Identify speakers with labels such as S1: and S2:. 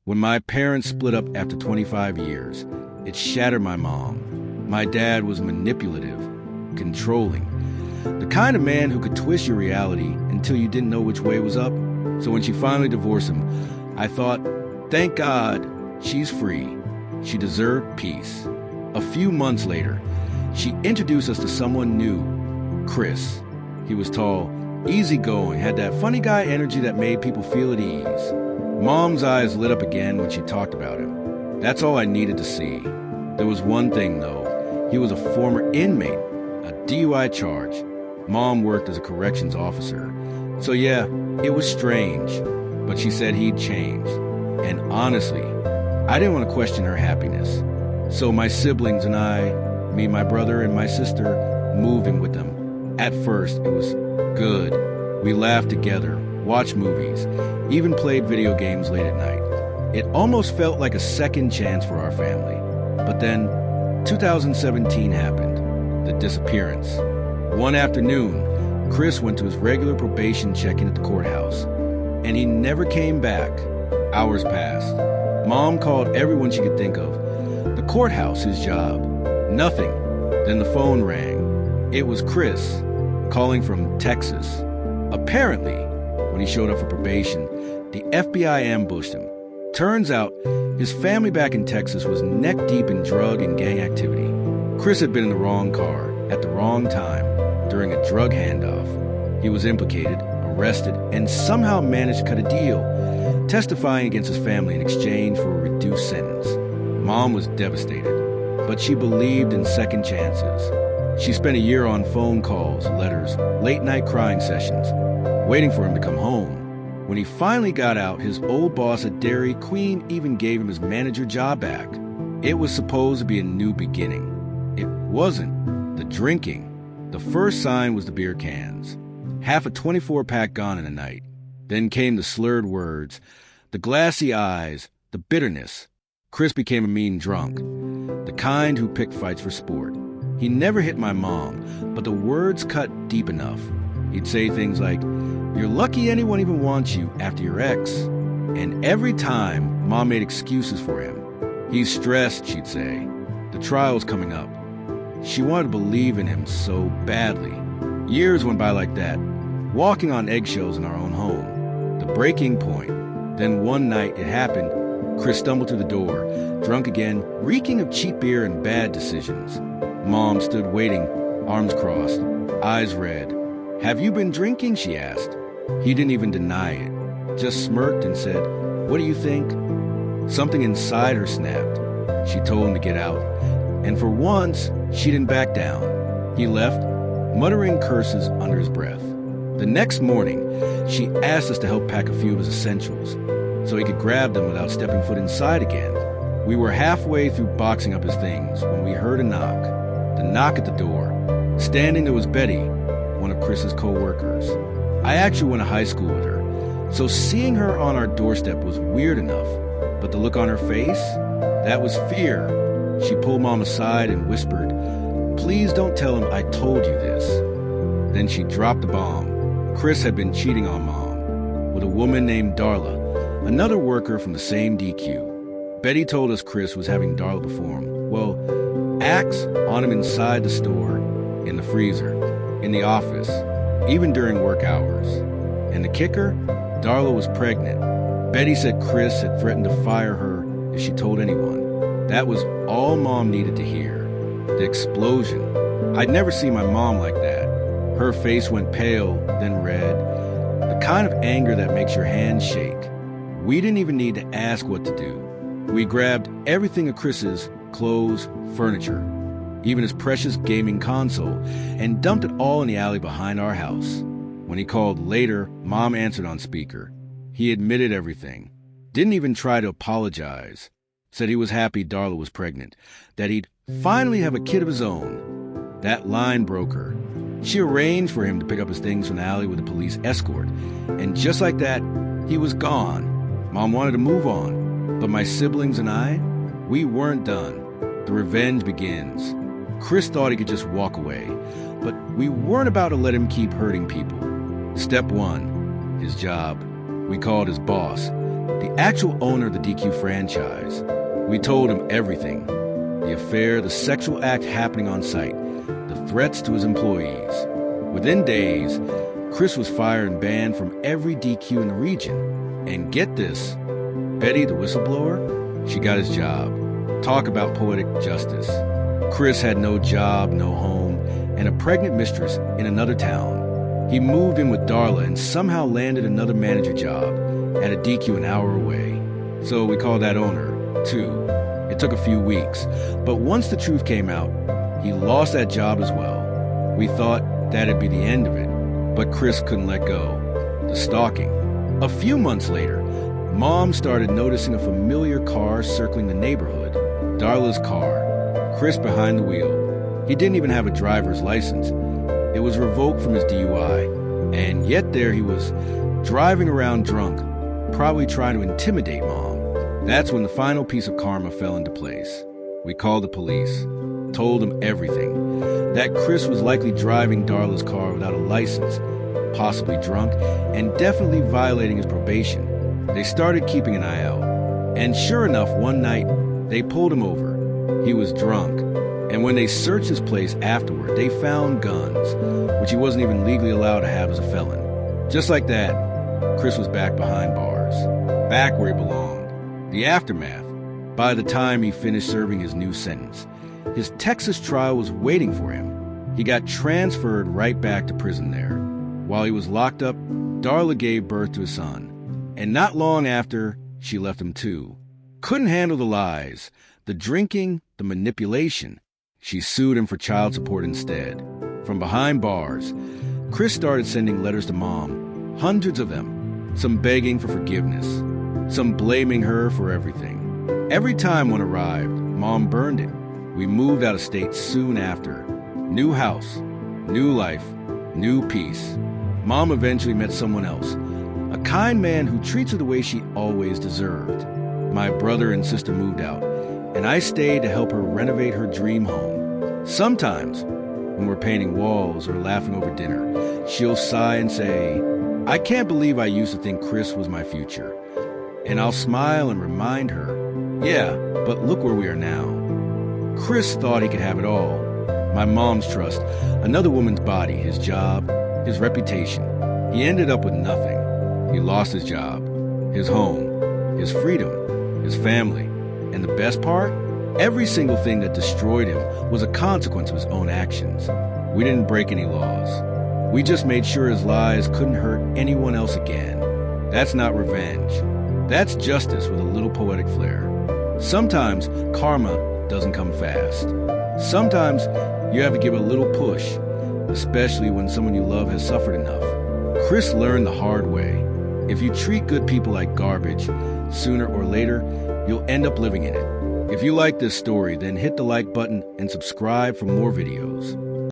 S1: When my parents split up after 25 years, it shattered my mom. My dad was manipulative, controlling, the kind of man who could twist your reality until you didn't know which way was up. So when she finally divorced him, I thought, thank God, she's free. She deserved peace. A few months later, she introduced us to someone new, Chris. He was tall, easygoing, had that funny guy energy that made people feel at ease. Mom's eyes lit up again when she talked about him. That's all I needed to see. There was one thing, though. He was a former inmate, a DUI charge. Mom worked as a corrections officer. So yeah, it was strange, but she said he'd changed. And honestly, I didn't want to question her happiness. So my siblings and I, me, my brother, and my sister, moved in with them. At first, it was good. We laughed together, watched movies, even played video games late at night. It almost felt like a second chance for our family. But then, 2017 happened, the disappearance. One afternoon, Chris went to his regular probation check-in at the courthouse, and he never came back. Hours passed. Mom called everyone she could think of. The courthouse, his job. Nothing. Then the phone rang. It was Chris, calling from Texas. Apparently, when he showed up for probation, the FBI ambushed him. Turns out, his family back in Texas was neck-deep in drug and gang activity. Chris had been in the wrong car, at the wrong time, during a drug handoff. He was implicated, arrested, and somehow managed to cut a deal, testifying against his family in exchange for a reduced sentence. Mom was devastated, but she believed in second chances. She spent a year on phone calls, letters, late-night crying sessions, waiting for him to come home. When he finally got out, his old boss at Dairy Queen even gave him his manager job back. It was supposed to be a new beginning. It wasn't. The drinking. The first sign was the beer cans. Half a 24-pack gone in a night. Then came the slurred words, the glassy eyes, the bitterness. Chris became a mean drunk, the kind who picked fights for sport. He never hit my mom, but the words cut deep enough. He'd say things like, "You're lucky anyone even wants you after your ex." And every time, Mom made excuses for him. "He's stressed," she'd say. "The trial's coming up." She wanted to believe in him so badly. Years went by like that, walking on eggshells in our own home. The breaking point. Then one night it happened. Chris stumbled through the door, drunk again, reeking of cheap beer and bad decisions. Mom stood waiting, arms crossed, eyes red. "Have you been drinking?" she asked. He didn't even deny it, just smirked and said, "What do you think?" Something inside her snapped. She told him to get out. And for once, she didn't back down. He left, muttering curses under his breath. The next morning, she asked us to help pack a few of his essentials, so he could grab them without stepping foot inside again. We were halfway through boxing up his things when we heard a knock. The knock at the door. Standing there was Betty, one of Chris's co-workers. I actually went to high school with her, so seeing her on our doorstep was weird enough. But the look on her face? That was fear. She pulled Mom aside and whispered, "Please don't tell him I told you this." Then she dropped the bomb. Chris had been cheating on Mom with a woman named Darla, another worker from the same DQ. Betty told us Chris was having Darla perform, well, acts on him inside the store, in the freezer, in the office, even during work hours. And the kicker? Darla was pregnant. Betty said Chris had threatened to fire her if she told anyone. That was all Mom needed to hear. The explosion. I'd never seen my mom like that. Her face went pale, then red. The kind of anger that makes your hands shake. We didn't even need to ask what to do. We grabbed everything of Chris's, clothes, furniture, even his precious gaming console, and dumped it all in the alley behind our house. When he called later, Mom answered on speaker. He admitted everything. Didn't even try to apologize. Said he was happy Darla was pregnant, that he'd finally have a kid of his own. That line broke her. She arranged for him to pick up his things from the alley with a police escort. And just like that, he was gone. Mom wanted to move on. But my siblings and I, we weren't done. The revenge begins. Chris thought he could just walk away. But we weren't about to let him keep hurting people. Step one, his job. We called his boss, the actual owner of the DQ franchise. We told him everything. The affair, the sexual act happening on site, the threats to his employees. Within days, Chris was fired and banned from every DQ in the region. And get this, Betty, the whistleblower, she got his job. Talk about poetic justice. Chris had no job, no home, and a pregnant mistress in another town. He moved in with Darla and somehow landed another manager job at a DQ an hour away. So we called that owner, too. It took a few weeks, but once the truth came out, he lost that job as well. We thought that'd be the end of it, but Chris couldn't let go. The stalking. A few months later, Mom started noticing a familiar car circling the neighborhood. Darla's car. Chris behind the wheel. He didn't even have a driver's license. It was revoked from his DUI. And yet there he was, driving around drunk, probably trying to intimidate Mom. That's when the final piece of karma fell into place. We called the police, told them everything. That Chris was likely driving Darla's car without a license, possibly drunk, and definitely violating his probation. They started keeping an eye out. And sure enough, one night, they pulled him over. He was drunk. And when they searched his place afterward, they found guns, which he wasn't even legally allowed to have as a felon. Just like that, Chris was back behind bars, back where he belonged. The aftermath. By the time he finished serving his new sentence, his Texas trial was waiting for him. He got transferred right back to prison there. While he was locked up, Darla gave birth to a son. And not long after, she left him too. Couldn't handle the lies, the drinking, the manipulation. She sued him for child support instead. From behind bars, Chris started sending letters to Mom, hundreds of them, some begging for forgiveness, some blaming her for everything. Every time one arrived, Mom burned it. We moved out of state soon after. New house, new life, new peace. Mom eventually met someone else, a kind man who treats her the way she always deserved. My brother and sister moved out, and I stayed to help her renovate her dream home. Sometimes, when we're painting walls or laughing over dinner, she'll sigh and say, "I can't believe I used to think Chris was my future." And I'll smile and remind her, "Yeah, but look where we are now." Chris thought he could have it all. My mom's trust, another woman's body, his job, his reputation. He ended up with nothing. He lost his job, his home, his freedom, his family. And the best part? Every single thing that destroyed him was a consequence of his own actions. We didn't break any laws. We just made sure his lies couldn't hurt anyone else again. That's not revenge. That's justice with a little poetic flair. Sometimes karma doesn't come fast. Sometimes you have to give a little push, especially when someone you love has suffered enough. Chris learned the hard way. If you treat good people like garbage, sooner or later, you'll end up living in it. If you like this story, then hit the like button and subscribe for more videos.